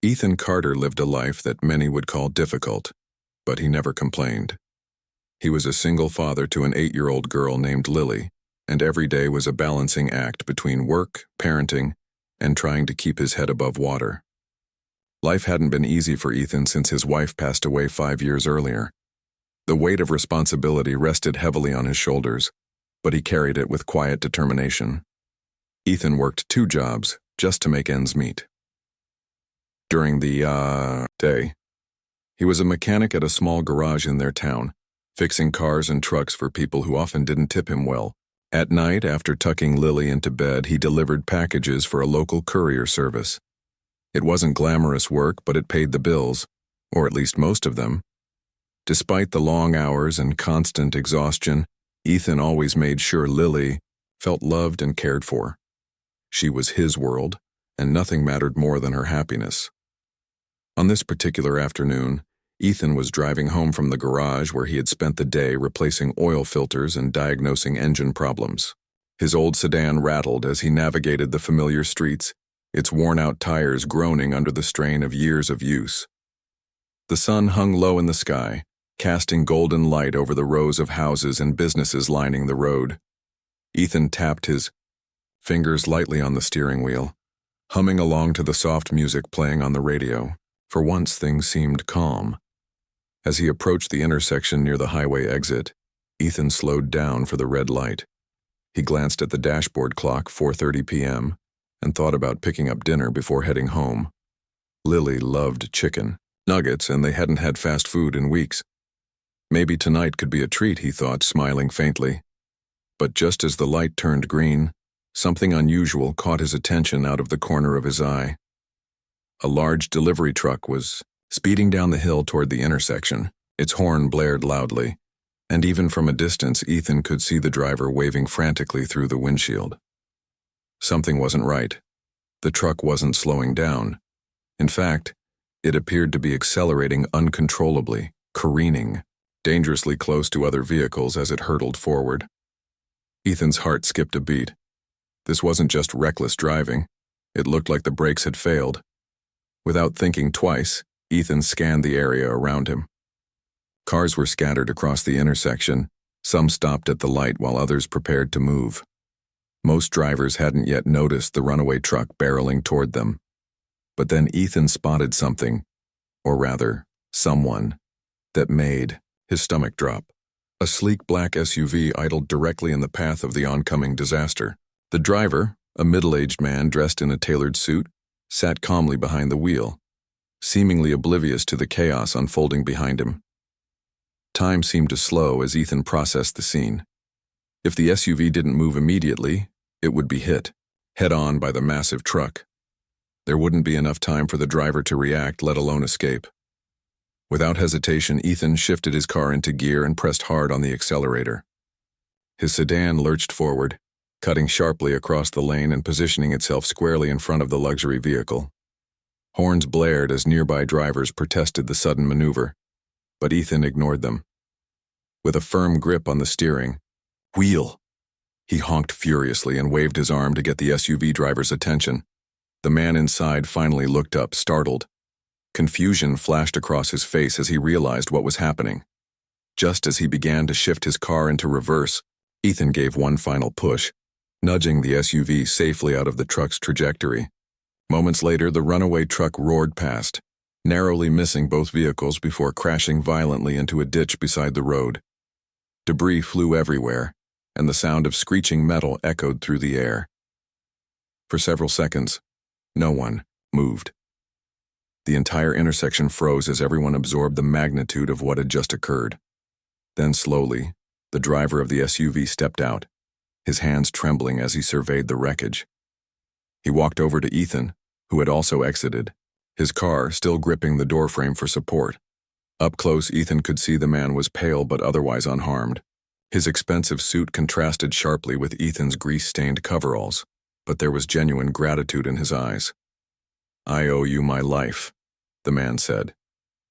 Ethan Carter lived a life that many would call difficult, but he never complained. He was a single father to an 8-year-old girl named Lily, and every day was a balancing act between work, parenting, and trying to keep his head above water. Life hadn't been easy for Ethan since his wife passed away 5 years earlier. The weight of responsibility rested heavily on his shoulders, but he carried it with quiet determination. Ethan worked 2 jobs just to make ends meet. During the day, he was a mechanic at a small garage in their town, fixing cars and trucks for people who often didn't tip him well. At night, after tucking Lily into bed, he delivered packages for a local courier service. It wasn't glamorous work, but it paid the bills, or at least most of them. Despite the long hours and constant exhaustion, Ethan always made sure Lily felt loved and cared for. She was his world, and nothing mattered more than her happiness. On this particular afternoon, Ethan was driving home from the garage where he had spent the day replacing oil filters and diagnosing engine problems. His old sedan rattled as he navigated the familiar streets, its worn-out tires groaning under the strain of years of use. The sun hung low in the sky, casting golden light over the rows of houses and businesses lining the road. Ethan tapped his fingers lightly on the steering wheel, humming along to the soft music playing on the radio. For once, things seemed calm. As he approached the intersection near the highway exit, Ethan slowed down for the red light. He glanced at the dashboard clock, 4:30 p.m., and thought about picking up dinner before heading home. Lily loved chicken nuggets, and they hadn't had fast food in weeks. Maybe tonight could be a treat, he thought, smiling faintly. But just as the light turned green, something unusual caught his attention out of the corner of his eye. A large delivery truck was speeding down the hill toward the intersection. Its horn blared loudly, and even from a distance Ethan could see the driver waving frantically through the windshield. Something wasn't right. The truck wasn't slowing down. In fact, it appeared to be accelerating uncontrollably, careening, dangerously close to other vehicles as it hurtled forward. Ethan's heart skipped a beat. This wasn't just reckless driving. It looked like the brakes had failed. Without thinking twice, Ethan scanned the area around him. Cars were scattered across the intersection, some stopped at the light while others prepared to move. Most drivers hadn't yet noticed the runaway truck barreling toward them. But then Ethan spotted something, or rather, someone, that made his stomach drop. A sleek black SUV idled directly in the path of the oncoming disaster. The driver, a middle-aged man dressed in a tailored suit, sat calmly behind the wheel, seemingly oblivious to the chaos unfolding behind him. Time seemed to slow as Ethan processed the scene. If the SUV didn't move immediately, it would be hit, head-on by the massive truck. There wouldn't be enough time for the driver to react, let alone escape. Without hesitation, Ethan shifted his car into gear and pressed hard on the accelerator. His sedan lurched forward, cutting sharply across the lane and positioning itself squarely in front of the luxury vehicle. Horns blared as nearby drivers protested the sudden maneuver, but Ethan ignored them. With a firm grip on the steering, "Wheel!" he honked furiously and waved his arm to get the SUV driver's attention. The man inside finally looked up, startled. Confusion flashed across his face as he realized what was happening. Just as he began to shift his car into reverse, Ethan gave one final push, nudging the SUV safely out of the truck's trajectory. Moments later, the runaway truck roared past, narrowly missing both vehicles before crashing violently into a ditch beside the road. Debris flew everywhere, and the sound of screeching metal echoed through the air. For several seconds, no one moved. The entire intersection froze as everyone absorbed the magnitude of what had just occurred. Then slowly, the driver of the SUV stepped out, his hands trembling as he surveyed the wreckage. He walked over to Ethan, who had also exited, his car still gripping the doorframe for support. Up close, Ethan could see the man was pale but otherwise unharmed. His expensive suit contrasted sharply with Ethan's grease-stained coveralls, but there was genuine gratitude in his eyes. "I owe you my life," the man said,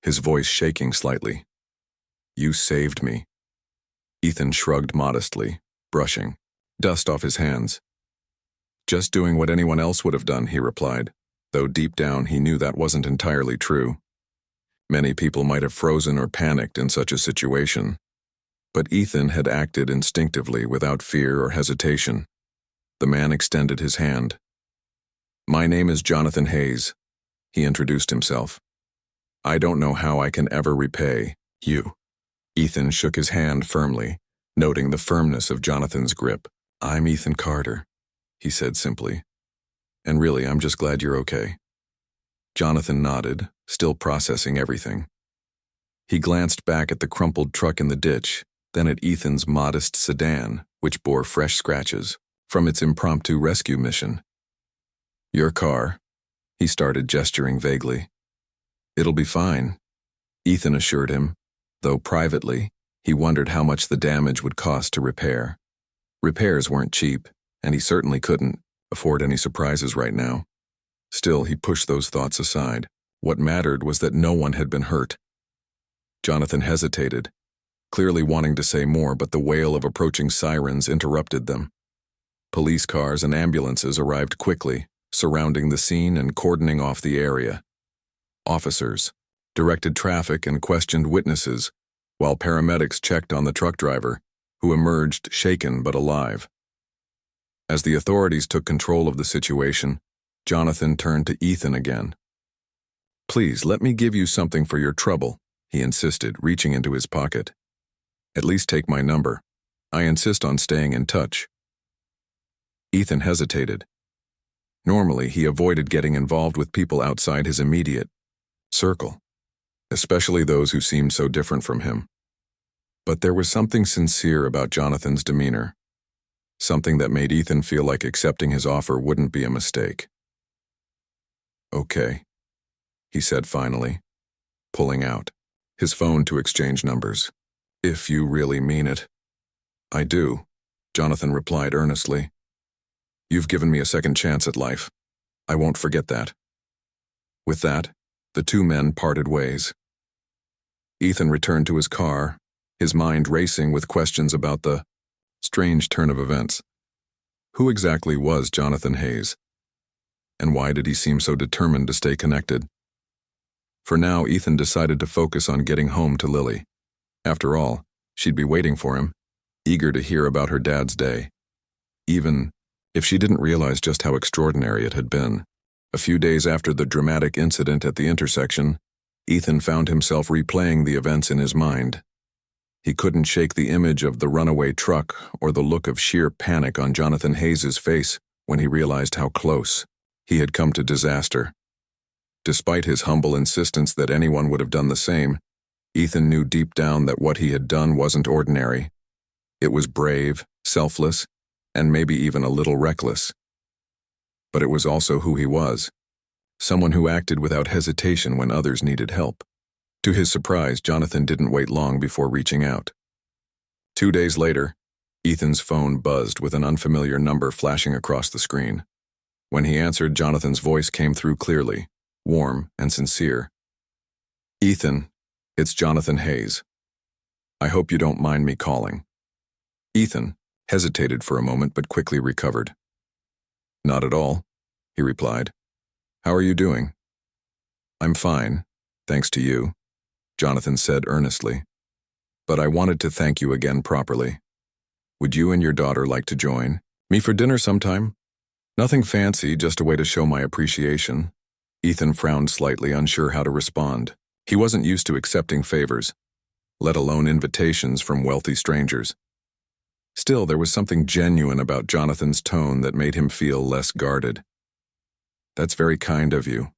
his voice shaking slightly. "You saved me." Ethan shrugged modestly, brushing dust off his hands. "Just doing what anyone else would have done," he replied, though deep down he knew that wasn't entirely true. Many people might have frozen or panicked in such a situation, but Ethan had acted instinctively without fear or hesitation. The man extended his hand. "My name is Jonathan Hayes," he introduced himself. "I don't know how I can ever repay you." Ethan shook his hand firmly, noting the firmness of Jonathan's grip. "I'm Ethan Carter," he said simply. "And really, I'm just glad you're okay." Jonathan nodded, still processing everything. He glanced back at the crumpled truck in the ditch, then at Ethan's modest sedan, which bore fresh scratches from its impromptu rescue mission. "Your car," he started, gesturing vaguely. "It'll be fine," Ethan assured him, though privately, he wondered how much the damage would cost to repair. Repairs weren't cheap, and he certainly couldn't afford any surprises right now. Still, he pushed those thoughts aside. What mattered was that no one had been hurt. Jonathan hesitated, clearly wanting to say more, but the wail of approaching sirens interrupted them. Police cars and ambulances arrived quickly, surrounding the scene and cordoning off the area. Officers directed traffic and questioned witnesses, while paramedics checked on the truck driver, who emerged shaken but alive. As the authorities took control of the situation, Jonathan turned to Ethan again. "Please, let me give you something for your trouble," he insisted, reaching into his pocket. "At least take my number. I insist on staying in touch." Ethan hesitated. Normally, he avoided getting involved with people outside his immediate circle, especially those who seemed so different from him. But there was something sincere about Jonathan's demeanor, something that made Ethan feel like accepting his offer wouldn't be a mistake. "Okay," he said finally, pulling out his phone to exchange numbers. "If you really mean it." "I do," Jonathan replied earnestly. "You've given me a second chance at life. I won't forget that." With that, the two men parted ways. Ethan returned to his car, his mind racing with questions about the strange turn of events. Who exactly was Jonathan Hayes? And why did he seem so determined to stay connected? For now, Ethan decided to focus on getting home to Lily. After all, she'd be waiting for him, eager to hear about her dad's day. Even if she didn't realize just how extraordinary it had been. A few days after the dramatic incident at the intersection, Ethan found himself replaying the events in his mind. He couldn't shake the image of the runaway truck or the look of sheer panic on Jonathan Hayes' face when he realized how close he had come to disaster. Despite his humble insistence that anyone would have done the same, Ethan knew deep down that what he had done wasn't ordinary. It was brave, selfless, and maybe even a little reckless. But it was also who he was, someone who acted without hesitation when others needed help. To his surprise, Jonathan didn't wait long before reaching out. 2 days later, Ethan's phone buzzed with an unfamiliar number flashing across the screen. When he answered, Jonathan's voice came through clearly, warm and sincere. "Ethan, it's Jonathan Hayes. I hope you don't mind me calling." Ethan hesitated for a moment but quickly recovered. "Not at all," he replied. "How are you doing?" "I'm fine, thanks to you," Jonathan said earnestly. "But I wanted to thank you again properly. Would you and your daughter like to join me for dinner sometime? Nothing fancy, just a way to show my appreciation." Ethan frowned slightly, unsure how to respond. He wasn't used to accepting favors, let alone invitations from wealthy strangers. Still, there was something genuine about Jonathan's tone that made him feel less guarded. "That's very kind of you,"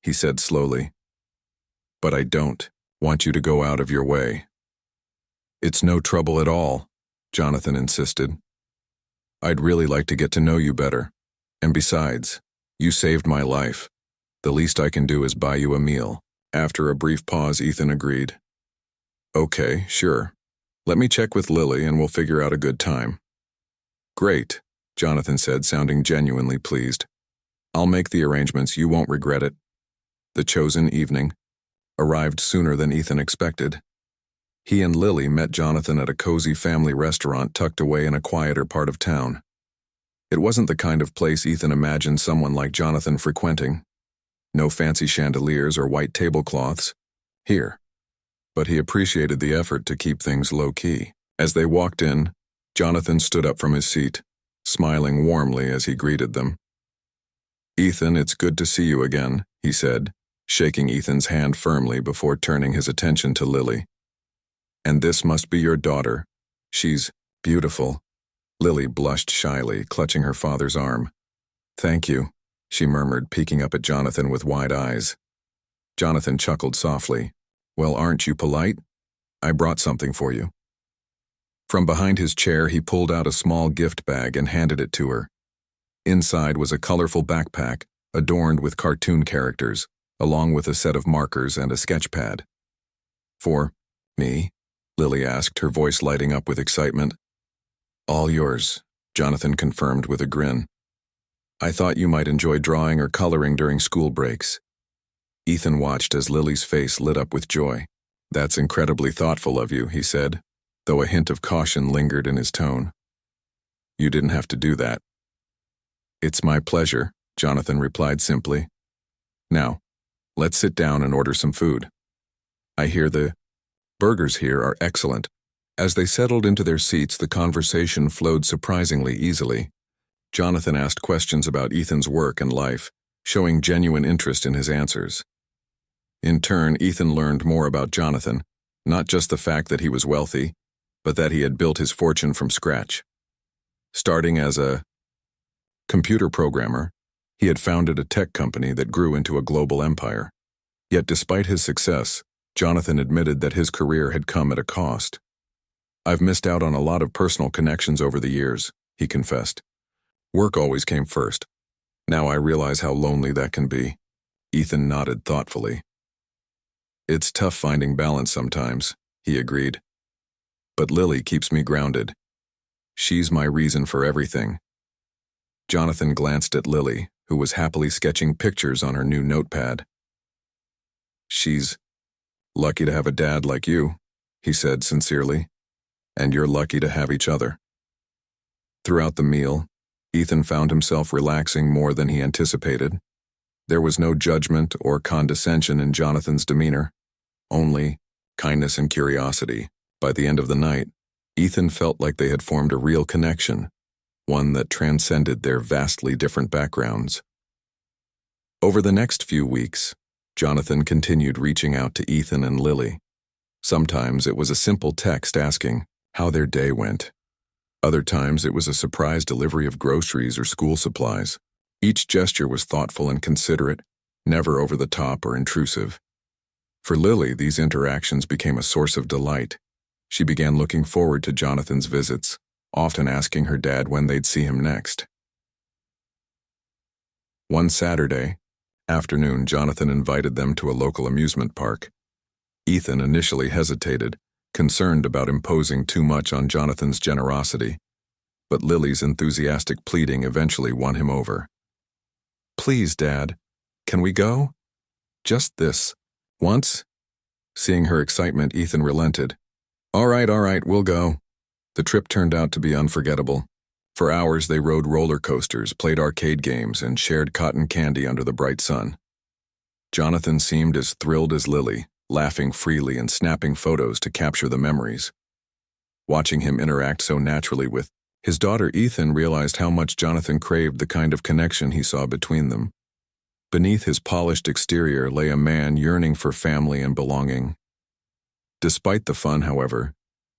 he said slowly. "But I don't want you to go out of your way." "It's no trouble at all," Jonathan insisted. "I'd really like to get to know you better. And besides, you saved my life. The least I can do is buy you a meal." After a brief pause, Ethan agreed. "Okay, sure. Let me check with Lily and we'll figure out a good time." "Great," Jonathan said, sounding genuinely pleased. "I'll make the arrangements. You won't regret it." The chosen evening arrived sooner than Ethan expected. He and Lily met Jonathan at a cozy family restaurant tucked away in a quieter part of town. It wasn't the kind of place Ethan imagined someone like Jonathan frequenting. No fancy chandeliers or white tablecloths. Here. But he appreciated the effort to keep things low-key. As they walked in, Jonathan stood up from his seat, smiling warmly as he greeted them. "Ethan, it's good to see you again," he said, shaking Ethan's hand firmly before turning his attention to Lily. "And this must be your daughter. She's beautiful." Lily blushed shyly, clutching her father's arm. "Thank you," she murmured, peeking up at Jonathan with wide eyes. Jonathan chuckled softly. "Well, aren't you polite? I brought something for you." From behind his chair, he pulled out a small gift bag and handed it to her. Inside was a colorful backpack, adorned with cartoon characters, along with a set of markers and a sketch pad. "For me?" Lily asked, her voice lighting up with excitement. "All yours," Jonathan confirmed with a grin. "I thought you might enjoy drawing or coloring during school breaks." Ethan watched as Lily's face lit up with joy. "That's incredibly thoughtful of you," he said, though a hint of caution lingered in his tone. "You didn't have to do that." "It's my pleasure," Jonathan replied simply. "Now, let's sit down and order some food. I hear the burgers here are excellent." As they settled into their seats, the conversation flowed surprisingly easily. Jonathan asked questions about Ethan's work and life, showing genuine interest in his answers. In turn, Ethan learned more about Jonathan, not just the fact that he was wealthy, but that he had built his fortune from scratch. Starting as a computer programmer, he had founded a tech company that grew into a global empire. Yet despite his success, Jonathan admitted that his career had come at a cost. "I've missed out on a lot of personal connections over the years," he confessed. "Work always came first. Now I realize how lonely that can be." Ethan nodded thoughtfully. "It's tough finding balance sometimes," he agreed. "But Lily keeps me grounded. She's my reason for everything." Jonathan glanced at Lily, who was happily sketching pictures on her new notepad. "She's lucky to have a dad like you," he said sincerely. "And you're lucky to have each other." Throughout the meal, Ethan found himself relaxing more than he anticipated. There was no judgment or condescension in Jonathan's demeanor, only kindness and curiosity. By the end of the night, Ethan felt like they had formed a real connection, one that transcended their vastly different backgrounds. Over the next few weeks, Jonathan continued reaching out to Ethan and Lily. Sometimes it was a simple text asking how their day went. Other times it was a surprise delivery of groceries or school supplies. Each gesture was thoughtful and considerate, never over the top or intrusive. For Lily, these interactions became a source of delight. She began looking forward to Jonathan's visits, often asking her dad when they'd see him next. One Saturday afternoon, Jonathan invited them to a local amusement park. Ethan initially hesitated, concerned about imposing too much on Jonathan's generosity, but Lily's enthusiastic pleading eventually won him over. "Please, Dad, can we go? Just this once?" Seeing her excitement, Ethan relented. All right, we'll go." The trip turned out to be unforgettable. For hours they rode roller coasters, played arcade games, and shared cotton candy under the bright sun. Jonathan seemed as thrilled as Lily, laughing freely and snapping photos to capture the memories. Watching him interact so naturally with his daughter, Ethan realized how much Jonathan craved the kind of connection he saw between them. Beneath his polished exterior lay a man yearning for family and belonging. Despite the fun, however,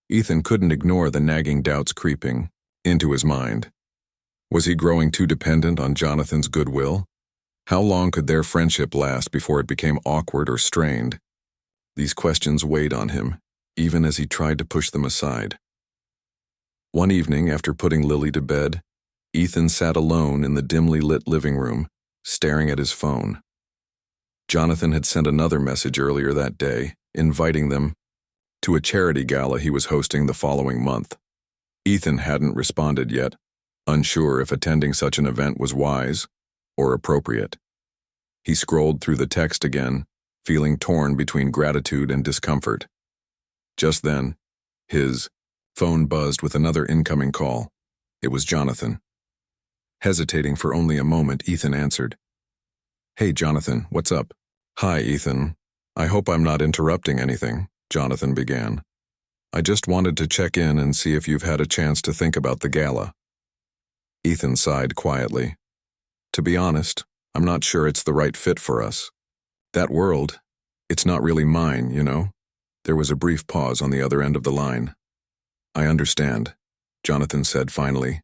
Ethan couldn't ignore the nagging doubts creeping into his mind. Was he growing too dependent on Jonathan's goodwill? How long could their friendship last before it became awkward or strained? These questions weighed on him, even as he tried to push them aside. One evening, after putting Lily to bed, Ethan sat alone in the dimly lit living room, staring at his phone. Jonathan had sent another message earlier that day, inviting them to a charity gala he was hosting the following month. Ethan hadn't responded yet, unsure if attending such an event was wise or appropriate. He scrolled through the text again, feeling torn between gratitude and discomfort. Just then, his phone buzzed with another incoming call. It was Jonathan. Hesitating for only a moment, Ethan answered. Hey, Jonathan, what's up? Hi, Ethan. I hope I'm not interrupting anything, Jonathan began. I just wanted to check in and see if you've had a chance to think about the gala. Ethan sighed quietly. To be honest, I'm not sure it's the right fit for us. That world, it's not really mine, you know? There was a brief pause on the other end of the line. I understand, Jonathan said finally.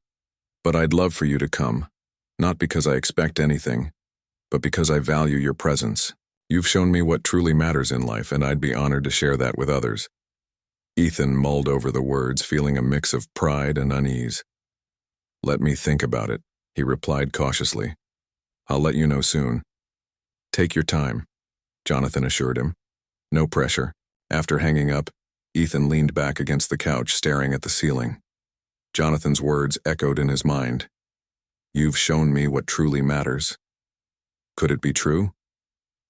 But I'd love for you to come. Not because I expect anything, but because I value your presence. You've shown me what truly matters in life, and I'd be honored to share that with others. Ethan mulled over the words, feeling a mix of pride and unease. Let me think about it, he replied cautiously. I'll let you know soon. Take your time, Jonathan assured him. No pressure. After hanging up, Ethan leaned back against the couch, staring at the ceiling. Jonathan's words echoed in his mind. You've shown me what truly matters. Could it be true?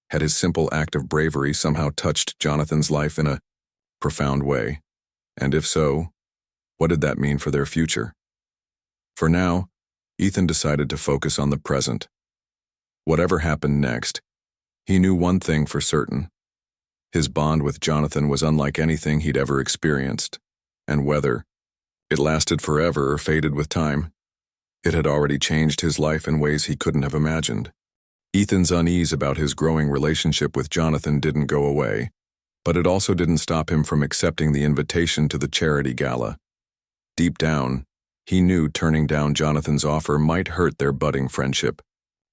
Had his simple act of bravery somehow touched Jonathan's life in a profound way? And if so, what did that mean for their future? For now, Ethan decided to focus on the present. Whatever happened next, he knew one thing for certain. His bond with Jonathan was unlike anything he'd ever experienced, and whether it lasted forever or faded with time, it had already changed his life in ways he couldn't have imagined. Ethan's unease about his growing relationship with Jonathan didn't go away, but it also didn't stop him from accepting the invitation to the charity gala. Deep down, he knew turning down Jonathan's offer might hurt their budding friendship,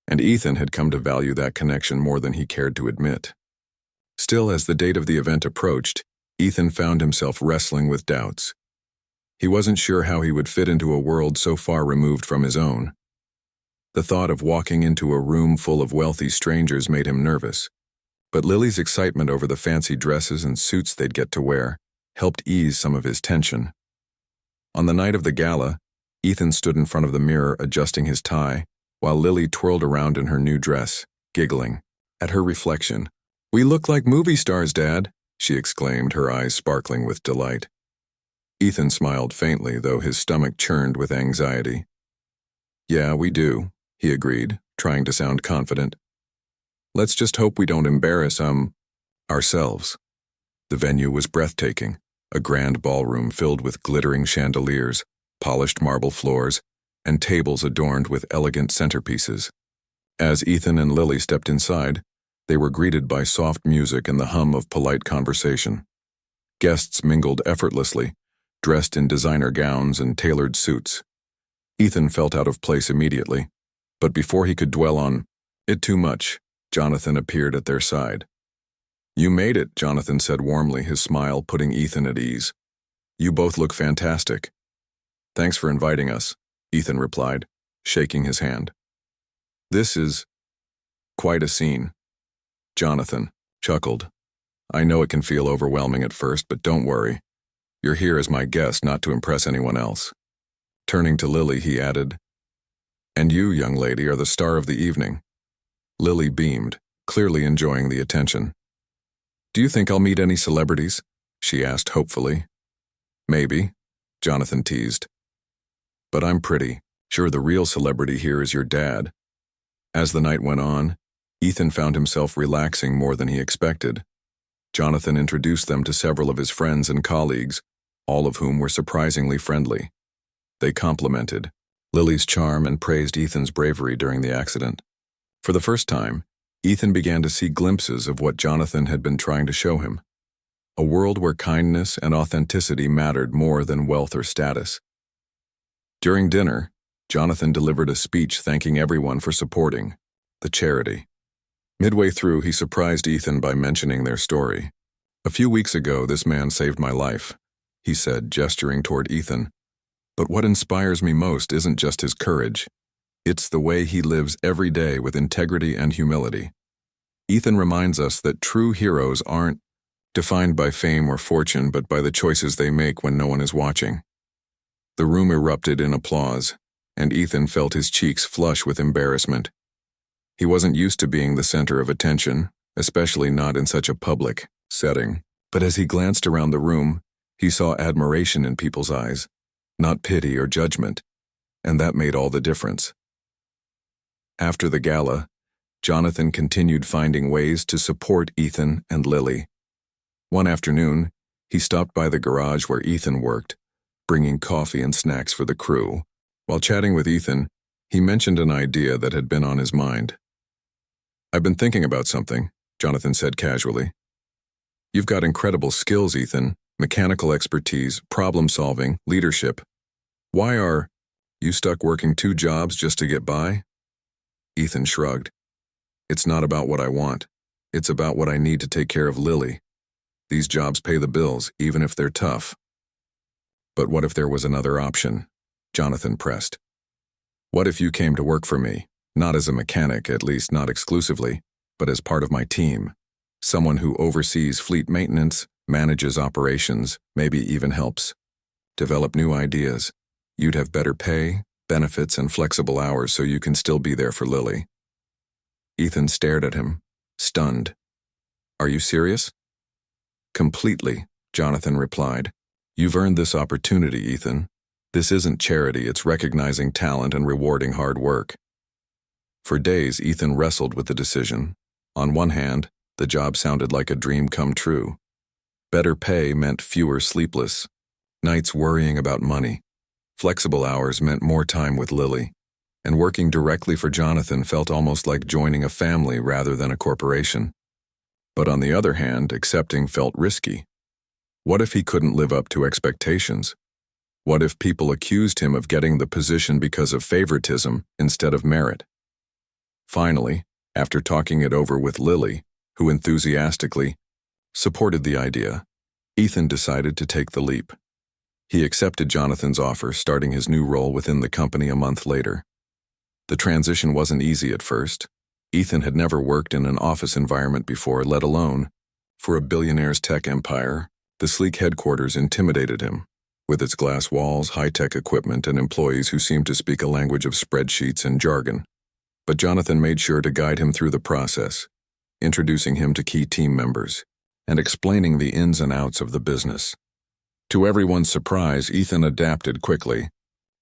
and Ethan had come to value that connection more than he cared to admit. Still, as the date of the event approached, Ethan found himself wrestling with doubts. He wasn't sure how he would fit into a world so far removed from his own. The thought of walking into a room full of wealthy strangers made him nervous, but Lily's excitement over the fancy dresses and suits they'd get to wear helped ease some of his tension. On the night of the gala, Ethan stood in front of the mirror adjusting his tie, while Lily twirled around in her new dress, giggling. At her reflection, "We look like movie stars, Dad," she exclaimed, her eyes sparkling with delight. Ethan smiled faintly, though his stomach churned with anxiety. "Yeah, we do," he agreed, trying to sound confident. "Let's just hope we don't embarrass, ourselves." The venue was breathtaking, a grand ballroom filled with glittering chandeliers, polished marble floors, and tables adorned with elegant centerpieces. As Ethan and Lily stepped inside, they were greeted by soft music and the hum of polite conversation. Guests mingled effortlessly, dressed in designer gowns and tailored suits. Ethan felt out of place immediately, but before he could dwell on it too much, Jonathan appeared at their side. "You made it," Jonathan said warmly, his smile putting Ethan at ease. "You both look fantastic." "Thanks for inviting us," Ethan replied, shaking his hand. "This is quite a scene." Jonathan chuckled. "I know it can feel overwhelming at first, but don't worry. You're here as my guest, not to impress anyone else." Turning to Lily, he added, "And you, young lady, are the star of the evening." Lily beamed, clearly enjoying the attention. "Do you think I'll meet any celebrities?" she asked hopefully. "Maybe," Jonathan teased. "But I'm pretty sure the real celebrity here is your dad." As the night went on, Ethan found himself relaxing more than he expected. Jonathan introduced them to several of his friends and colleagues, all of whom were surprisingly friendly. They complimented Lily's charm and praised Ethan's bravery during the accident. For the first time, Ethan began to see glimpses of what Jonathan had been trying to show him. A world where kindness and authenticity mattered more than wealth or status. During dinner, Jonathan delivered a speech thanking everyone for supporting the charity. Midway through, he surprised Ethan by mentioning their story. "A few weeks ago, this man saved my life," he said, gesturing toward Ethan. "But what inspires me most isn't just his courage. It's the way he lives every day with integrity and humility." Ethan reminds us that true heroes aren't defined by fame or fortune, but by the choices they make when no one is watching. The room erupted in applause, and Ethan felt his cheeks flush with embarrassment. He wasn't used to being the center of attention, especially not in such a public setting. But as he glanced around the room, he saw admiration in people's eyes, not pity or judgment, and that made all the difference. After the gala, Jonathan continued finding ways to support Ethan and Lily. One afternoon, he stopped by the garage where Ethan worked, bringing coffee and snacks for the crew. While chatting with Ethan, he mentioned an idea that had been on his mind. "I've been thinking about something," Jonathan said casually. "You've got incredible skills, Ethan, mechanical expertise, problem-solving, leadership. Why are you stuck working 2 jobs just to get by?" Ethan shrugged. "It's not about what I want. It's about what I need to take care of Lily. These jobs pay the bills, even if they're tough." "But what if there was another option?" Jonathan pressed. "What if you came to work for me, not as a mechanic, at least not exclusively, but as part of my team? Someone who oversees fleet maintenance, manages operations, maybe even helps develop new ideas. You'd have better pay, benefits, and flexible hours so you can still be there for Lily." Ethan stared at him, stunned. "Are you serious?" "Completely," Jonathan replied. "You've earned this opportunity, Ethan. This isn't charity, it's recognizing talent and rewarding hard work." For days, Ethan wrestled with the decision. On one hand, the job sounded like a dream come true. Better pay meant fewer sleepless nights worrying about money. Flexible hours meant more time with Lily. And working directly for Jonathan felt almost like joining a family rather than a corporation. But on the other hand, accepting felt risky. What if he couldn't live up to expectations? What if people accused him of getting the position because of favoritism instead of merit? Finally, after talking it over with Lily, who enthusiastically supported the idea, Ethan decided to take the leap. He accepted Jonathan's offer, starting his new role within the company a month later. The transition wasn't easy at first. Ethan had never worked in an office environment before, let alone for a billionaire's tech empire. The sleek headquarters intimidated him, with its glass walls, high-tech equipment, and employees who seemed to speak a language of spreadsheets and jargon. But Jonathan made sure to guide him through the process, introducing him to key team members and explaining the ins and outs of the business. To everyone's surprise, Ethan adapted quickly.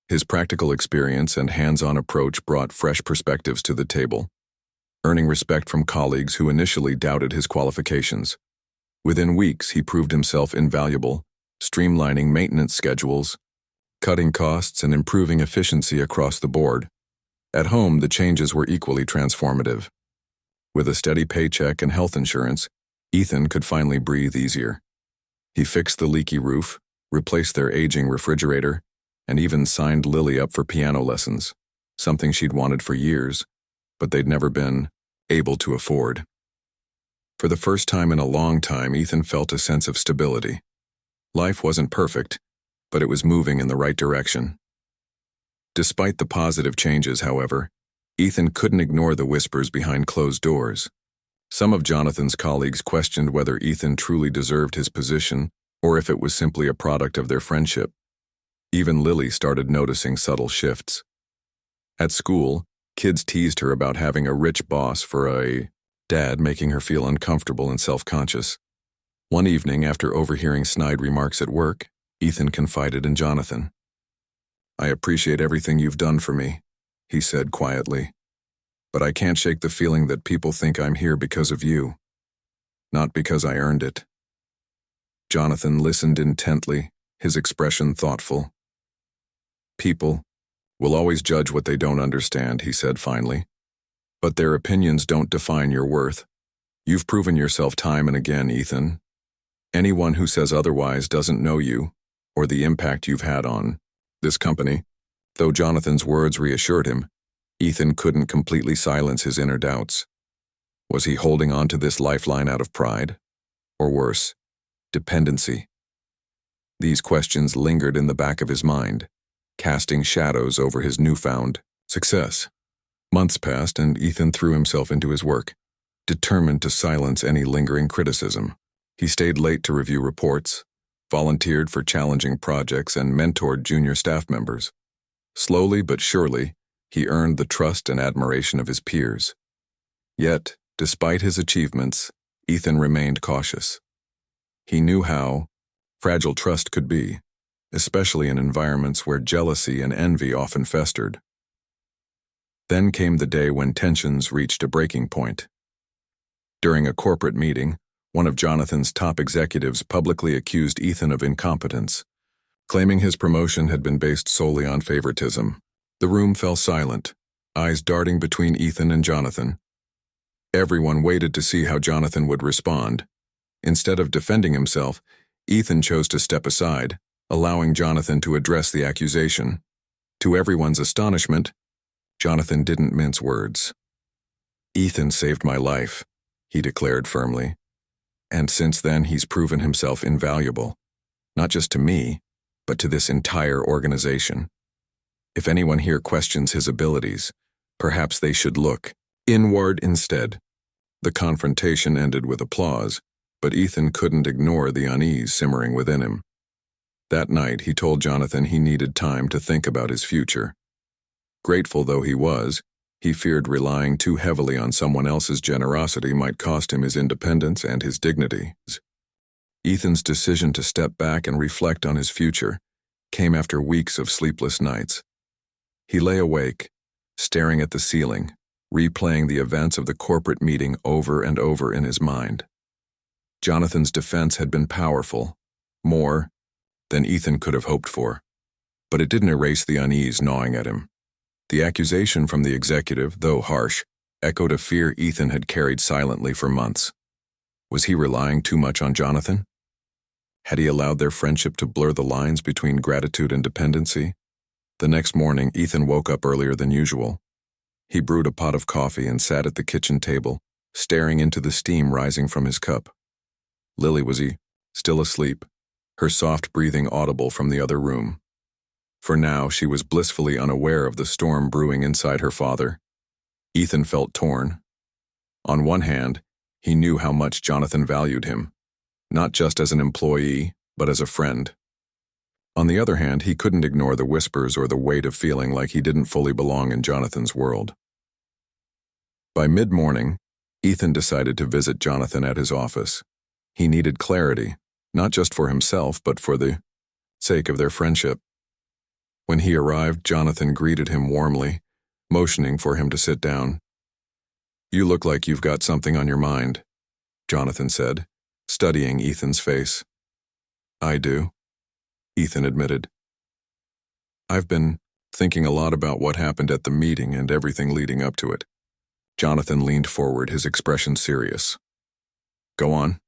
His practical experience and hands-on approach brought fresh perspectives to the table, earning respect from colleagues who initially doubted his qualifications. Within weeks, he proved himself invaluable, streamlining maintenance schedules, cutting costs, and improving efficiency across the board. At home, the changes were equally transformative. With a steady paycheck and health insurance, Ethan could finally breathe easier. He fixed the leaky roof, replaced their aging refrigerator, and even signed Lily up for piano lessons, something she'd wanted for years, but they'd never been able to afford. For the first time in a long time, Ethan felt a sense of stability. Life wasn't perfect, but it was moving in the right direction. Despite the positive changes, however, Ethan couldn't ignore the whispers behind closed doors. Some of Jonathan's colleagues questioned whether Ethan truly deserved his position or if it was simply a product of their friendship. Even Lily started noticing subtle shifts. At school, kids teased her about having a rich boss for a dad, making her feel uncomfortable and self-conscious. One evening, after overhearing snide remarks at work, Ethan confided in Jonathan. "I appreciate everything you've done for me," he said quietly. "But I can't shake the feeling that people think I'm here because of you, not because I earned it." Jonathan listened intently, his expression thoughtful. "People will always judge what they don't understand," he said finally. "But their opinions don't define your worth. You've proven yourself time and again, Ethan. Anyone who says otherwise doesn't know you or the impact you've had on this company." Though Jonathan's words reassured him, Ethan couldn't completely silence his inner doubts. Was he holding on to this lifeline out of pride? Or worse, dependency? These questions lingered in the back of his mind, casting shadows over his newfound success. Months passed and Ethan threw himself into his work, determined to silence any lingering criticism. He stayed late to review reports, volunteered for challenging projects, and mentored junior staff members. Slowly but surely, he earned the trust and admiration of his peers. Yet, despite his achievements, Ethan remained cautious. He knew how fragile trust could be, especially in environments where jealousy and envy often festered. Then came the day when tensions reached a breaking point. During a corporate meeting, one of Jonathan's top executives publicly accused Ethan of incompetence, claiming his promotion had been based solely on favoritism. The room fell silent, eyes darting between Ethan and Jonathan. Everyone waited to see how Jonathan would respond. Instead of defending himself, Ethan chose to step aside, allowing Jonathan to address the accusation. To everyone's astonishment, Jonathan didn't mince words. "Ethan saved my life," he declared firmly. "And since then he's proven himself invaluable, not just to me, but to this entire organization. If anyone here questions his abilities, perhaps they should look inward instead." The confrontation ended with applause, but Ethan couldn't ignore the unease simmering within him. That night, he told Jonathan he needed time to think about his future. Grateful though he was, he feared relying too heavily on someone else's generosity might cost him his independence and his dignity. Ethan's decision to step back and reflect on his future came after weeks of sleepless nights. He lay awake, staring at the ceiling, replaying the events of the corporate meeting over and over in his mind. Jonathan's defense had been powerful, more than Ethan could have hoped for, but it didn't erase the unease gnawing at him. The accusation from the executive, though harsh, echoed a fear Ethan had carried silently for months. Was he relying too much on Jonathan? Had he allowed their friendship to blur the lines between gratitude and dependency? The next morning, Ethan woke up earlier than usual. He brewed a pot of coffee and sat at the kitchen table, staring into the steam rising from his cup. Lily was still asleep, her soft breathing audible from the other room. For now, she was blissfully unaware of the storm brewing inside her father. Ethan felt torn. On one hand, he knew how much Jonathan valued him, not just as an employee, but as a friend. On the other hand, he couldn't ignore the whispers or the weight of feeling like he didn't fully belong in Jonathan's world. By mid-morning, Ethan decided to visit Jonathan at his office. He needed clarity, not just for himself, but for the sake of their friendship. When he arrived, Jonathan greeted him warmly, motioning for him to sit down. "You look like you've got something on your mind," Jonathan said, studying Ethan's face. "I do," Ethan admitted. "I've been thinking a lot about what happened at the meeting and everything leading up to it." Jonathan leaned forward, his expression serious. "Go on."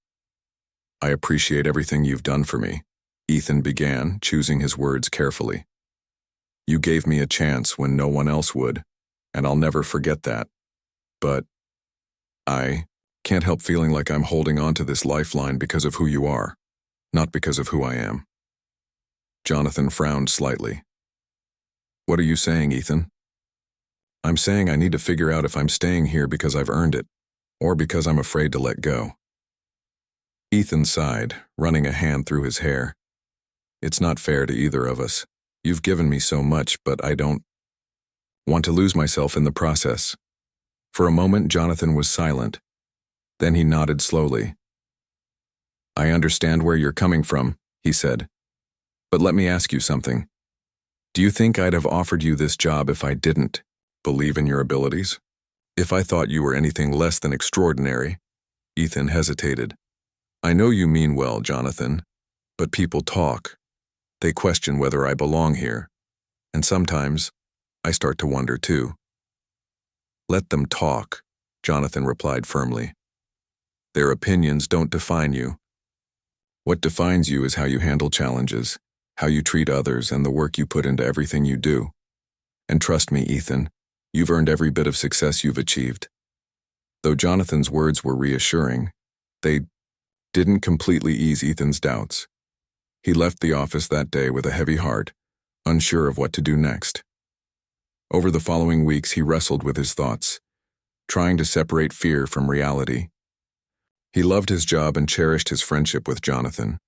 "I appreciate everything you've done for me," Ethan began, choosing his words carefully. "You gave me a chance when no one else would, and I'll never forget that. But I can't help feeling like I'm holding on to this lifeline because of who you are, not because of who I am." Jonathan frowned slightly. "What are you saying, Ethan?" "I'm saying I need to figure out if I'm staying here because I've earned it, or because I'm afraid to let go." Ethan sighed, running a hand through his hair. "It's not fair to either of us. You've given me so much, but I don't want to lose myself in the process." For a moment, Jonathan was silent. Then he nodded slowly. "I understand where you're coming from," he said. "But let me ask you something. Do you think I'd have offered you this job if I didn't believe in your abilities? If I thought you were anything less than extraordinary?" Ethan hesitated. "I know you mean well, Jonathan, but people talk. They question whether I belong here, and sometimes I start to wonder too." "Let them talk," Jonathan replied firmly. "Their opinions don't define you. What defines you is how you handle challenges, how you treat others, and the work you put into everything you do. And trust me, Ethan, you've earned every bit of success you've achieved." Though Jonathan's words were reassuring, they didn't completely ease Ethan's doubts. He left the office that day with a heavy heart, unsure of what to do next. Over the following weeks, he wrestled with his thoughts, trying to separate fear from reality. He loved his job and cherished his friendship with Jonathan,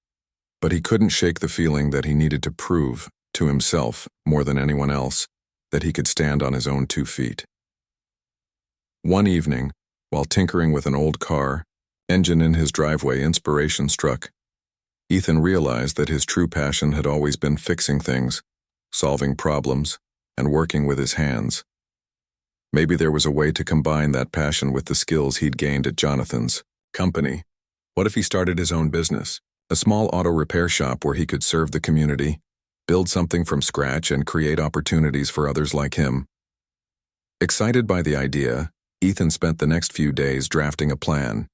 but he couldn't shake the feeling that he needed to prove to himself, more than anyone else, that he could stand on his own 2 feet. One evening, while tinkering with an old car, engine in his driveway, inspiration struck. Ethan realized that his true passion had always been fixing things, solving problems, and working with his hands. Maybe there was a way to combine that passion with the skills he'd gained at Jonathan's company. What if he started his own business? A small auto repair shop where he could serve the community, build something from scratch, and create opportunities for others like him. Excited by the idea, Ethan spent the next few days drafting a plan.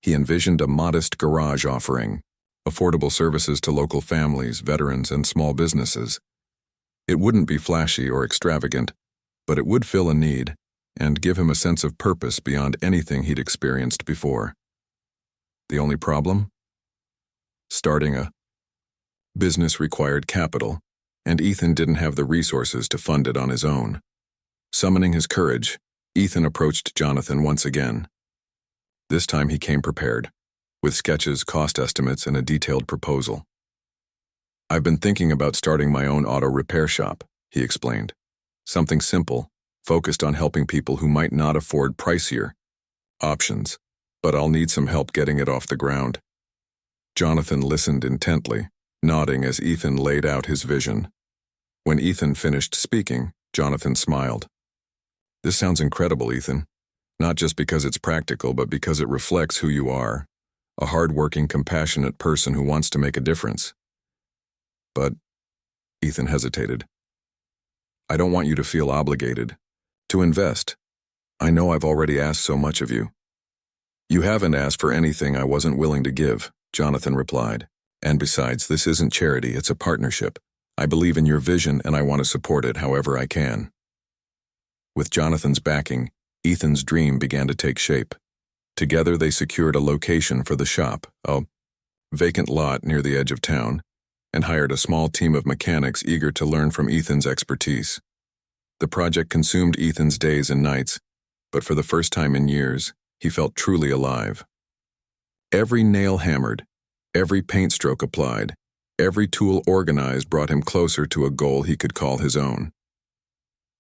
He envisioned a modest garage offering, affordable services to local families, veterans, and small businesses. It wouldn't be flashy or extravagant, but it would fill a need and give him a sense of purpose beyond anything he'd experienced before. The only problem? Starting a business required capital, and Ethan didn't have the resources to fund it on his own. Summoning his courage, Ethan approached Jonathan once again. This time he came prepared, with sketches, cost estimates, and a detailed proposal. "I've been thinking about starting my own auto repair shop," he explained. "Something simple, focused on helping people who might not afford pricier options, but I'll need some help getting it off the ground." Jonathan listened intently, nodding as Ethan laid out his vision. When Ethan finished speaking, Jonathan smiled. "This sounds incredible, Ethan. Not just because it's practical, but because it reflects who you are, a hard-working, compassionate person who wants to make a difference." "But," Ethan hesitated, "I don't want you to feel obligated to invest. I know I've already asked so much of you." "You haven't asked for anything I wasn't willing to give," Jonathan replied. "And besides, this isn't charity, it's a partnership. I believe in your vision and I want to support it however I can." With Jonathan's backing, Ethan's dream began to take shape. Together they secured a location for the shop, a vacant lot near the edge of town, and hired a small team of mechanics eager to learn from Ethan's expertise. The project consumed Ethan's days and nights, but for the first time in years, he felt truly alive. Every nail hammered, every paint stroke applied, every tool organized brought him closer to a goal he could call his own.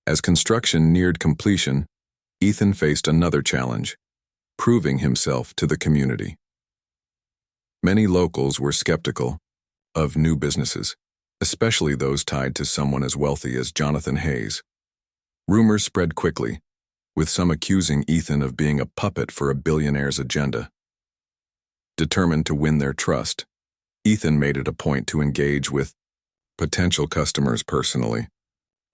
As construction neared completion, Ethan faced another challenge, proving himself to the community. Many locals were skeptical of new businesses, especially those tied to someone as wealthy as Jonathan Hayes. Rumors spread quickly, with some accusing Ethan of being a puppet for a billionaire's agenda. Determined to win their trust, Ethan made it a point to engage with potential customers personally.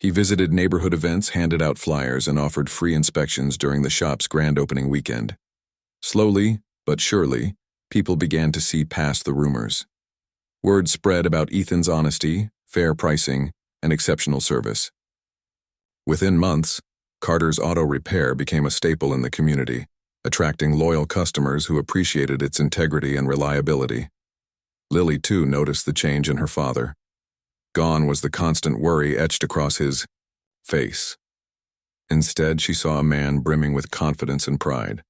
He visited neighborhood events, handed out flyers, and offered free inspections during the shop's grand opening weekend. Slowly, but surely, people began to see past the rumors. Word spread about Ethan's honesty, fair pricing, and exceptional service. Within months, Carter's Auto Repair became a staple in the community, attracting loyal customers who appreciated its integrity and reliability. Lily, too, noticed the change in her father. Gone was the constant worry etched across his face. Instead, she saw a man brimming with confidence and pride.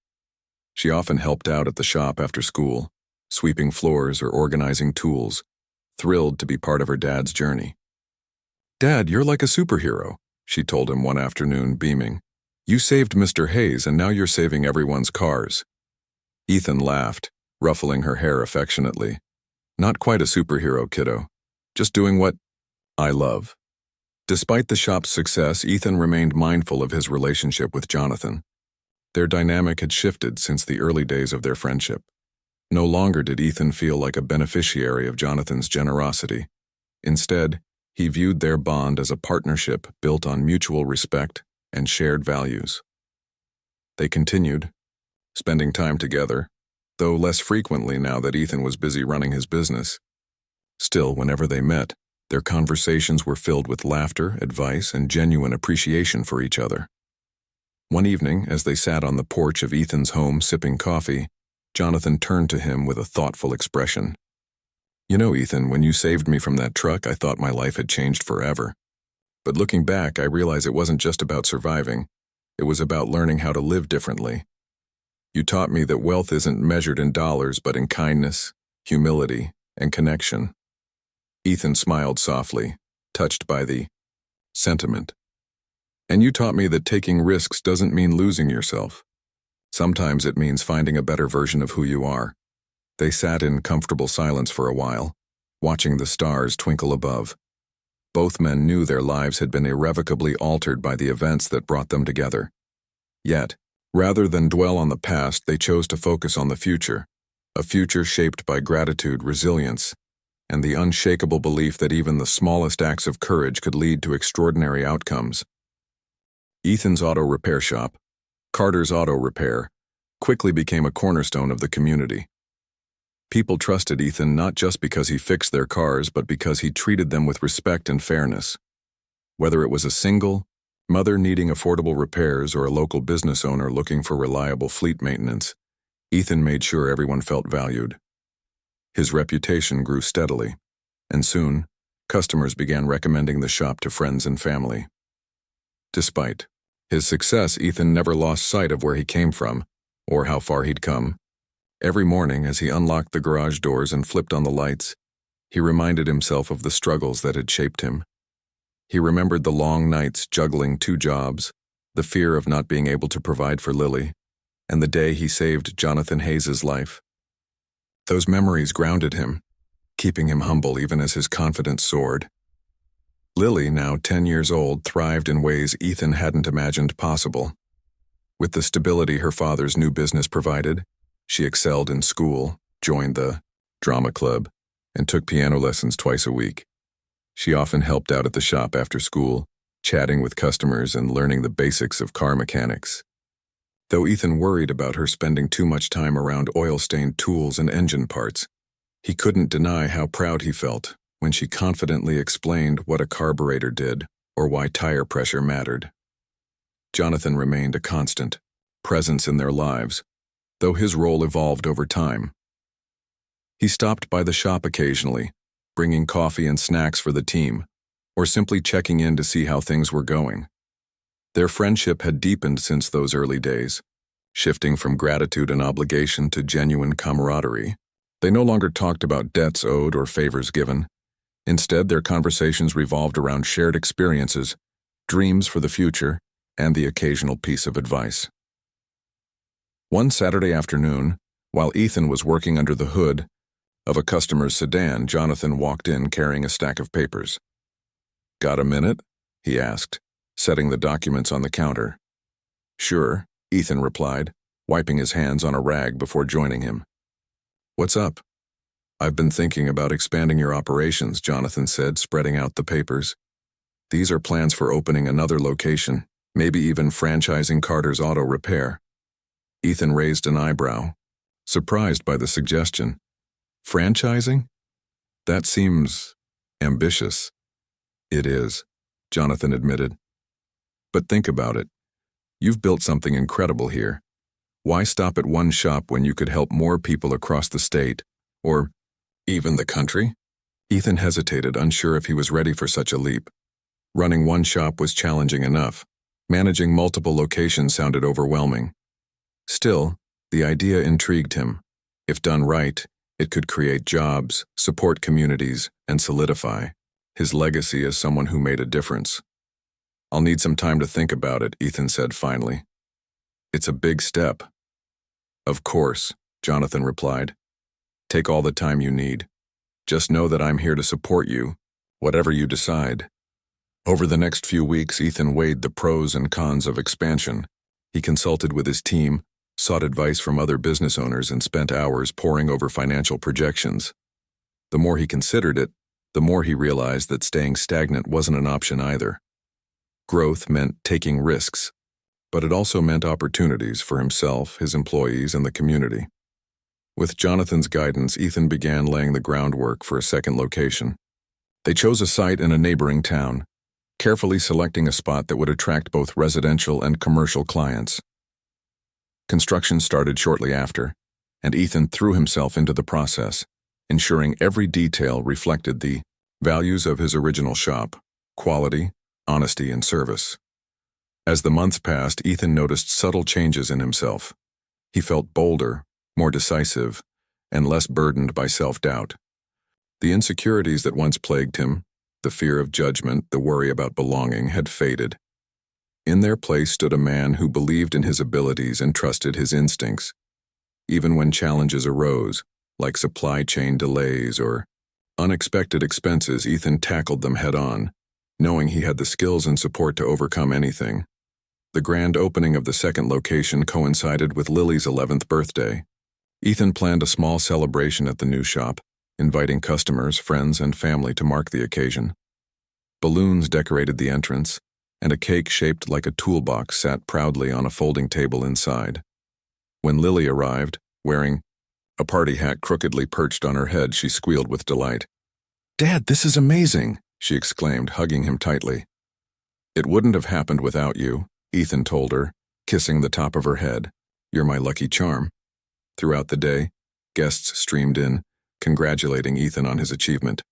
She often helped out at the shop after school, sweeping floors or organizing tools, thrilled to be part of her dad's journey. "Dad, you're like a superhero," she told him one afternoon, beaming. "You saved Mr. Hayes, and now you're saving everyone's cars." Ethan laughed, ruffling her hair affectionately. "Not quite a superhero, kiddo. Just doing what I love." Despite the shop's success, Ethan remained mindful of his relationship with Jonathan. Their dynamic had shifted since the early days of their friendship. No longer did Ethan feel like a beneficiary of Jonathan's generosity. Instead, he viewed their bond as a partnership built on mutual respect and shared values. They continued, spending time together, though less frequently now that Ethan was busy running his business. Still, whenever they met, their conversations were filled with laughter, advice, and genuine appreciation for each other. One evening, as they sat on the porch of Ethan's home sipping coffee, Jonathan turned to him with a thoughtful expression. "You know, Ethan, when you saved me from that truck, I thought my life had changed forever. But looking back, I realized it wasn't just about surviving. It was about learning how to live differently. You taught me that wealth isn't measured in dollars, but in kindness, humility, and connection." Ethan smiled softly, touched by the sentiment. "And you taught me that taking risks doesn't mean losing yourself. Sometimes it means finding a better version of who you are." They sat in comfortable silence for a while, watching the stars twinkle above. Both men knew their lives had been irrevocably altered by the events that brought them together. Yet, rather than dwell on the past, they chose to focus on the future, a future shaped by gratitude, resilience, and the unshakable belief that even the smallest acts of courage could lead to extraordinary outcomes. Ethan's auto repair shop, Carter's Auto Repair, quickly became a cornerstone of the community. People trusted Ethan not just because he fixed their cars, but because he treated them with respect and fairness. Whether it was a single mother needing affordable repairs or a local business owner looking for reliable fleet maintenance, Ethan made sure everyone felt valued. His reputation grew steadily, and soon, customers began recommending the shop to friends and family. Despite his success, Ethan never lost sight of where he came from, or how far he'd come. Every morning, as he unlocked the garage doors and flipped on the lights, he reminded himself of the struggles that had shaped him. He remembered the long nights juggling 2 jobs, the fear of not being able to provide for Lily, and the day he saved Jonathan Hayes's life. Those memories grounded him, keeping him humble even as his confidence soared. Lily, now 10 years old, thrived in ways Ethan hadn't imagined possible. With the stability her father's new business provided, she excelled in school, joined the drama club, and took piano lessons twice a week. She often helped out at the shop after school, chatting with customers and learning the basics of car mechanics. Though Ethan worried about her spending too much time around oil-stained tools and engine parts, he couldn't deny how proud he felt when she confidently explained what a carburetor did or why tire pressure mattered. Jonathan remained a constant presence in their lives, though his role evolved over time. He stopped by the shop occasionally, bringing coffee and snacks for the team, or simply checking in to see how things were going. Their friendship had deepened since those early days, shifting from gratitude and obligation to genuine camaraderie. They no longer talked about debts owed or favors given. Instead, their conversations revolved around shared experiences, dreams for the future, and the occasional piece of advice. One Saturday afternoon, while Ethan was working under the hood of a customer's sedan, Jonathan walked in carrying a stack of papers. "Got a minute?" he asked, setting the documents on the counter. "Sure," Ethan replied, wiping his hands on a rag before joining him. "What's up?" "I've been thinking about expanding your operations," Jonathan said, spreading out the papers. "These are plans for opening another location, maybe even franchising Carter's Auto Repair." Ethan raised an eyebrow, surprised by the suggestion. "Franchising? That seems ambitious." "It is," Jonathan admitted. "But think about it. You've built something incredible here. Why stop at one shop when you could help more people across the state, or even the country?" Ethan hesitated, unsure if he was ready for such a leap. Running one shop was challenging enough. Managing multiple locations sounded overwhelming. Still, the idea intrigued him. If done right, it could create jobs, support communities, and solidify his legacy as someone who made a difference. "I'll need some time to think about it," Ethan said finally. "It's a big step." "Of course," Jonathan replied. "Take all the time you need. Just know that I'm here to support you, whatever you decide." Over the next few weeks, Ethan weighed the pros and cons of expansion. He consulted with his team, sought advice from other business owners, and spent hours poring over financial projections. The more he considered it, the more he realized that staying stagnant wasn't an option either. Growth meant taking risks, but it also meant opportunities for himself, his employees, and the community. With Jonathan's guidance, Ethan began laying the groundwork for a second location. They chose a site in a neighboring town, carefully selecting a spot that would attract both residential and commercial clients. Construction started shortly after, and Ethan threw himself into the process, ensuring every detail reflected the values of his original shop: quality, honesty, and service. As the months passed, Ethan noticed subtle changes in himself. He felt bolder, more decisive, and less burdened by self-doubt. The insecurities that once plagued him, the fear of judgment, the worry about belonging, had faded. In their place stood a man who believed in his abilities and trusted his instincts. Even when challenges arose, like supply chain delays or unexpected expenses, Ethan tackled them head-on, knowing he had the skills and support to overcome anything. The grand opening of the second location coincided with Lily's 11th birthday. Ethan planned a small celebration at the new shop, inviting customers, friends, and family to mark the occasion. Balloons decorated the entrance, and a cake shaped like a toolbox sat proudly on a folding table inside. When Lily arrived, wearing a party hat crookedly perched on her head, she squealed with delight. "Dad, this is amazing!" she exclaimed, hugging him tightly. "It wouldn't have happened without you," Ethan told her, kissing the top of her head. "You're my lucky charm." Throughout the day, guests streamed in, congratulating Ethan on his achievement.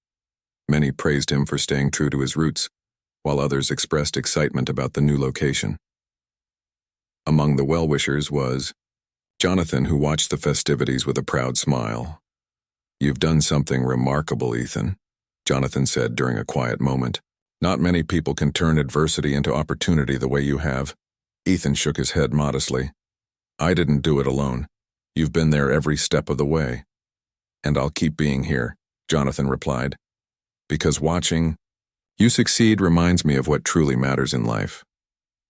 Many praised him for staying true to his roots, while others expressed excitement about the new location. Among the well-wishers was Jonathan, who watched the festivities with a proud smile. "You've done something remarkable, Ethan," Jonathan said during a quiet moment. "Not many people can turn adversity into opportunity the way you have." Ethan shook his head modestly. "I didn't do it alone. You've been there every step of the way." "And I'll keep being here," Jonathan replied. "Because watching you succeed reminds me of what truly matters in life."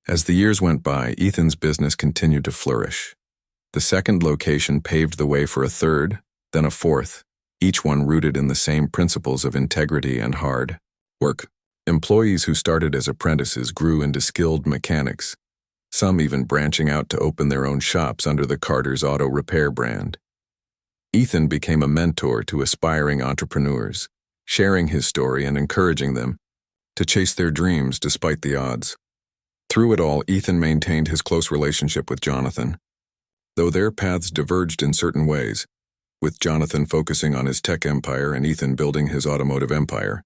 As the years went by, Ethan's business continued to flourish. The second location paved the way for a third, then a fourth, each one rooted in the same principles of integrity and hard work. Employees who started as apprentices grew into skilled mechanics, some even branching out to open their own shops under the Carter's Auto Repair brand. Ethan became a mentor to aspiring entrepreneurs, sharing his story and encouraging them to chase their dreams despite the odds. Through it all, Ethan maintained his close relationship with Jonathan. Though their paths diverged in certain ways, with Jonathan focusing on his tech empire and Ethan building his automotive empire,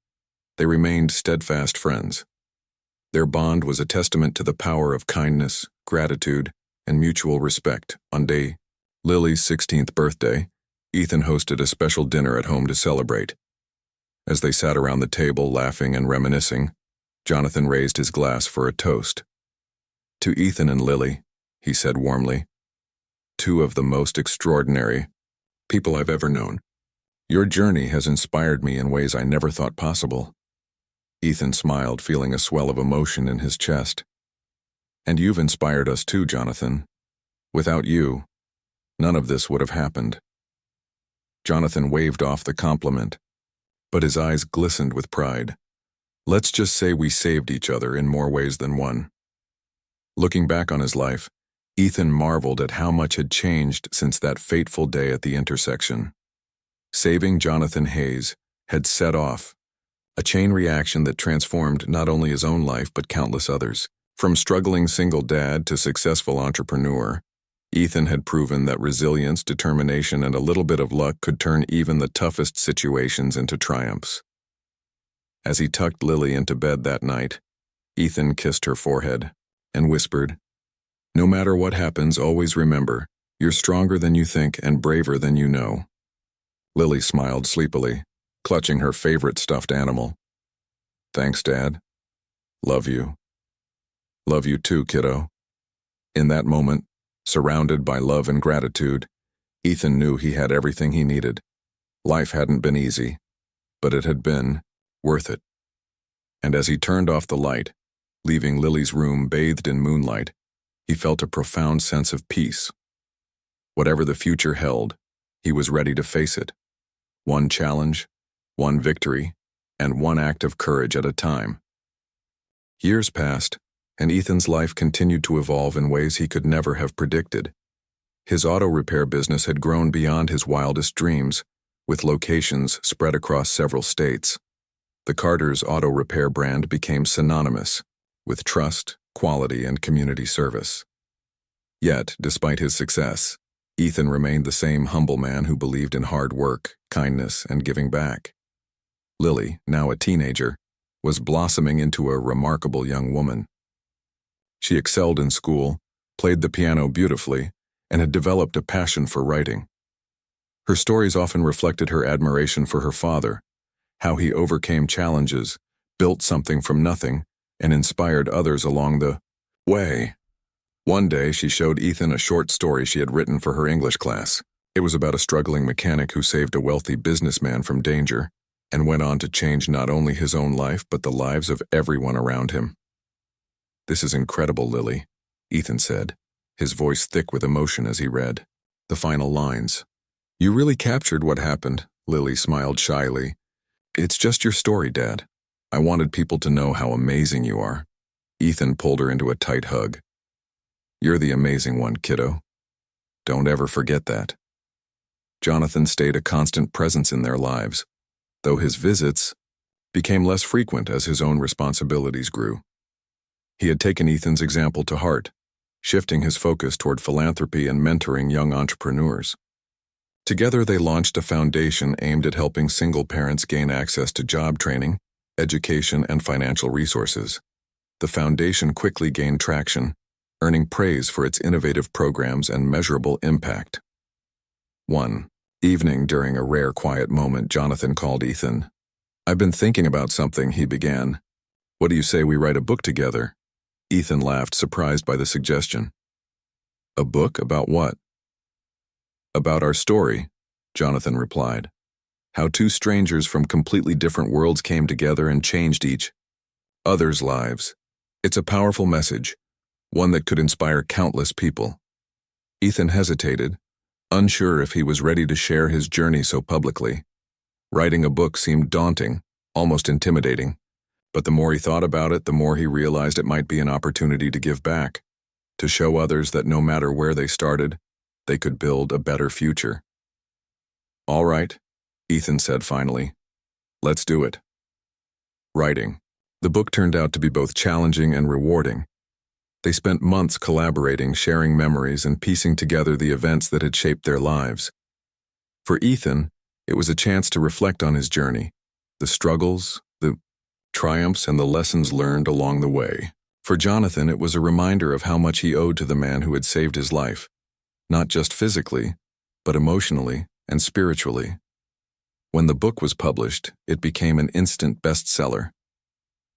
they remained steadfast friends. Their bond was a testament to the power of kindness, gratitude, and mutual respect. On Lily's 16th birthday, Ethan hosted a special dinner at home to celebrate. As they sat around the table laughing and reminiscing, Jonathan raised his glass for a toast. "To Ethan and Lily," he said warmly, "two of the most extraordinary people I've ever known. Your journey has inspired me in ways I never thought possible." Ethan smiled, feeling a swell of emotion in his chest. "And you've inspired us too, Jonathan. Without you, none of this would have happened." Jonathan waved off the compliment, but his eyes glistened with pride. "Let's just say we saved each other in more ways than one." Looking back on his life, Ethan marveled at how much had changed since that fateful day at the intersection. Saving Jonathan Hayes had set off a chain reaction that transformed not only his own life but countless others. From struggling single dad to successful entrepreneur, Ethan had proven that resilience, determination, and a little bit of luck could turn even the toughest situations into triumphs. As he tucked Lily into bed that night, Ethan kissed her forehead and whispered, "No matter what happens, always remember, you're stronger than you think and braver than you know." Lily smiled sleepily, clutching her favorite stuffed animal. "Thanks, Dad. Love you." "Love you too, kiddo." In that moment, surrounded by love and gratitude, Ethan knew he had everything he needed. Life hadn't been easy, but it had been worth it. And as he turned off the light, leaving Lily's room bathed in moonlight, he felt a profound sense of peace. Whatever the future held, he was ready to face it. One challenge, one victory, and one act of courage at a time. Years passed, and Ethan's life continued to evolve in ways he could never have predicted. His auto repair business had grown beyond his wildest dreams, with locations spread across several states. The Carter's Auto Repair brand became synonymous with trust, quality, and community service. Yet, despite his success, Ethan remained the same humble man who believed in hard work, kindness, and giving back. Lily, now a teenager, was blossoming into a remarkable young woman. She excelled in school, played the piano beautifully, and had developed a passion for writing. Her stories often reflected her admiration for her father, how he overcame challenges, built something from nothing, and inspired others along the way. One day, she showed Ethan a short story she had written for her English class. It was about a struggling mechanic who saved a wealthy businessman from danger and went on to change not only his own life but the lives of everyone around him. "This is incredible, Lily," Ethan said, his voice thick with emotion as he read the final lines. You really captured what happened, Lily smiled shyly. It's just your story, Dad. I wanted people to know how amazing you are. Ethan pulled her into a tight hug. You're the amazing one, kiddo. Don't ever forget that. Jonathan stayed a constant presence in their lives, though his visits became less frequent as his own responsibilities grew. He had taken Ethan's example to heart, shifting his focus toward philanthropy and mentoring young entrepreneurs. Together, they launched a foundation aimed at helping single parents gain access to job training, education, and financial resources. The foundation quickly gained traction, earning praise for its innovative programs and measurable impact. One evening, during a rare quiet moment, Jonathan called Ethan. I've been thinking about something, he began. What do you say we write a book together? Ethan laughed, surprised by the suggestion. A book about what? About our story, Jonathan replied. How two strangers from completely different worlds came together and changed each other's lives. It's a powerful message, one that could inspire countless people. Ethan hesitated, unsure if he was ready to share his journey so publicly. Writing a book seemed daunting, almost intimidating, but the more he thought about it, the more he realized it might be an opportunity to give back, to show others that no matter where they started, they could build a better future. All right, Ethan said finally. Let's do it. Writing. The book turned out to be both challenging and rewarding. They spent months collaborating, sharing memories, and piecing together the events that had shaped their lives. For Ethan, it was a chance to reflect on his journey, the struggles, the triumphs, and the lessons learned along the way. For Jonathan, it was a reminder of how much he owed to the man who had saved his life, not just physically, but emotionally and spiritually. When the book was published, it became an instant bestseller.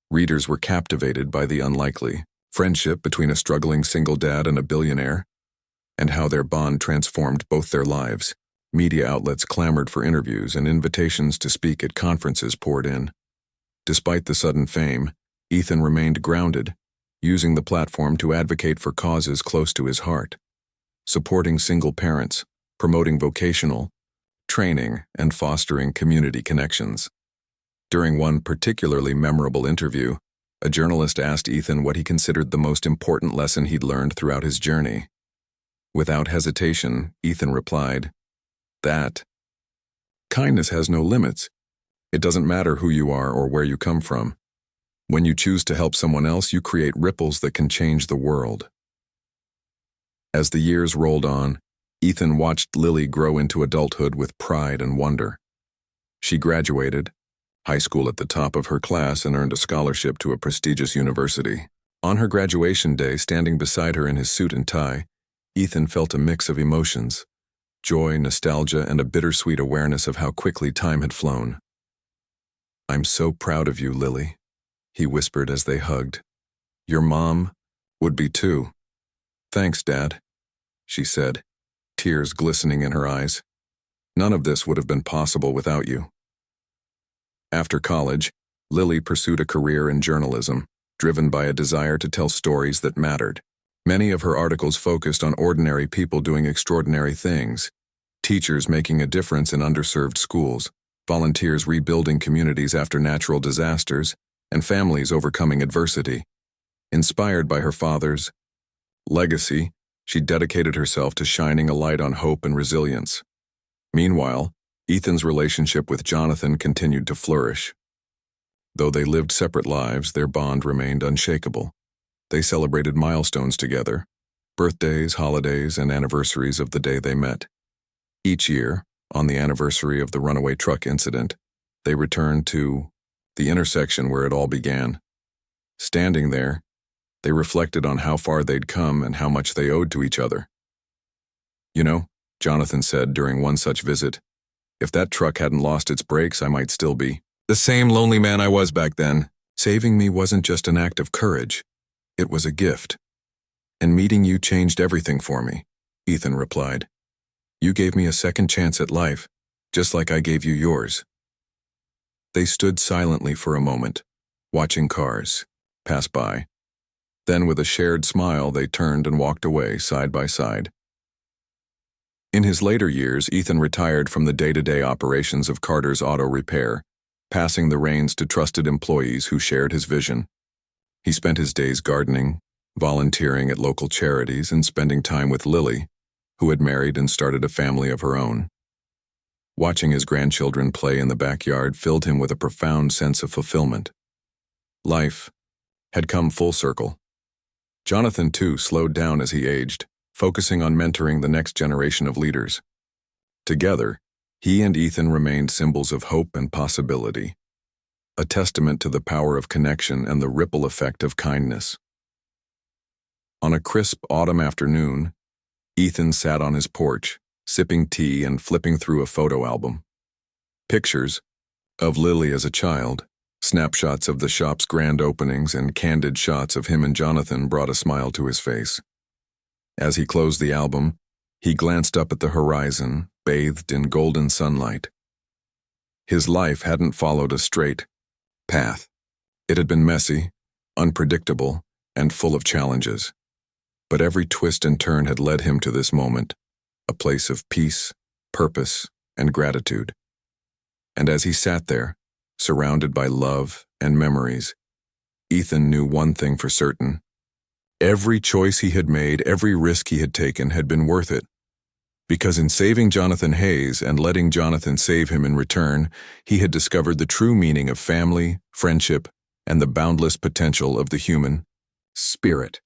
Readers were captivated by the unlikely friendship between a struggling single dad and a billionaire, and how their bond transformed both their lives. Media outlets clamored for interviews, and invitations to speak at conferences poured in. Despite the sudden fame, Ethan remained grounded, using the platform to advocate for causes close to his heart, supporting single parents, promoting vocational training, and fostering community connections. During one particularly memorable interview, a journalist asked Ethan what he considered the most important lesson he'd learned throughout his journey. Without hesitation, Ethan replied, that kindness has no limits. It doesn't matter who you are or where you come from. When you choose to help someone else, you create ripples that can change the world. As the years rolled on, Ethan watched Lily grow into adulthood with pride and wonder. She graduated, high school at the top of her class, and earned a scholarship to a prestigious university. On her graduation day, standing beside her in his suit and tie, Ethan felt a mix of emotions, joy, nostalgia, and a bittersweet awareness of how quickly time had flown. I'm so proud of you, Lily, he whispered as they hugged. Your mom would be too. Thanks, Dad, she said, tears glistening in her eyes. None of this would have been possible without you. After college, Lily pursued a career in journalism, driven by a desire to tell stories that mattered. Many of her articles focused on ordinary people doing extraordinary things, teachers making a difference in underserved schools, volunteers rebuilding communities after natural disasters, and families overcoming adversity. Inspired by her father's legacy, she dedicated herself to shining a light on hope and resilience. Meanwhile, Ethan's relationship with Jonathan continued to flourish. Though they lived separate lives, their bond remained unshakable. They celebrated milestones together, birthdays, holidays, and anniversaries of the day they met. Each year, on the anniversary of the Runaway truck incident, they returned to the intersection where it all began. Standing there, they reflected on how far they'd come and how much they owed to each other. You know, Jonathan said during one such visit, if that truck hadn't lost its brakes, I might still be the same lonely man I was back then. Saving me wasn't just an act of courage, it was a gift. And meeting you changed everything for me, Ethan replied. You gave me a second chance at life, just like I gave you yours. They stood silently for a moment, watching cars pass by. Then, with a shared smile, they turned and walked away side by side. In his later years, Ethan retired from the day-to-day operations of Carter's auto repair, passing the reins to trusted employees who shared his vision. He spent his days gardening, volunteering at local charities, and spending time with Lily, who had married and started a family of her own. Watching his grandchildren play in the backyard filled him with a profound sense of fulfillment. Life had come full circle. Jonathan, too, slowed down as he aged, focusing on mentoring the next generation of leaders. Together, he and Ethan remained symbols of hope and possibility, a testament to the power of connection and the ripple effect of kindness. On a crisp autumn afternoon, Ethan sat on his porch, sipping tea and flipping through a photo album. Pictures of Lily as a child, snapshots of the shop's grand openings, and candid shots of him and Jonathan brought a smile to his face. As he closed the album, he glanced up at the horizon, bathed in golden sunlight. His life hadn't followed a straight path. It had been messy, unpredictable, and full of challenges. But every twist and turn had led him to this moment, a place of peace, purpose, and gratitude. And as he sat there, surrounded by love and memories, Ethan knew one thing for certain. Every choice he had made, every risk he had taken had been worth it. Because in saving Jonathan Hayes and letting Jonathan save him in return, he had discovered the true meaning of family, friendship, and the boundless potential of the human spirit.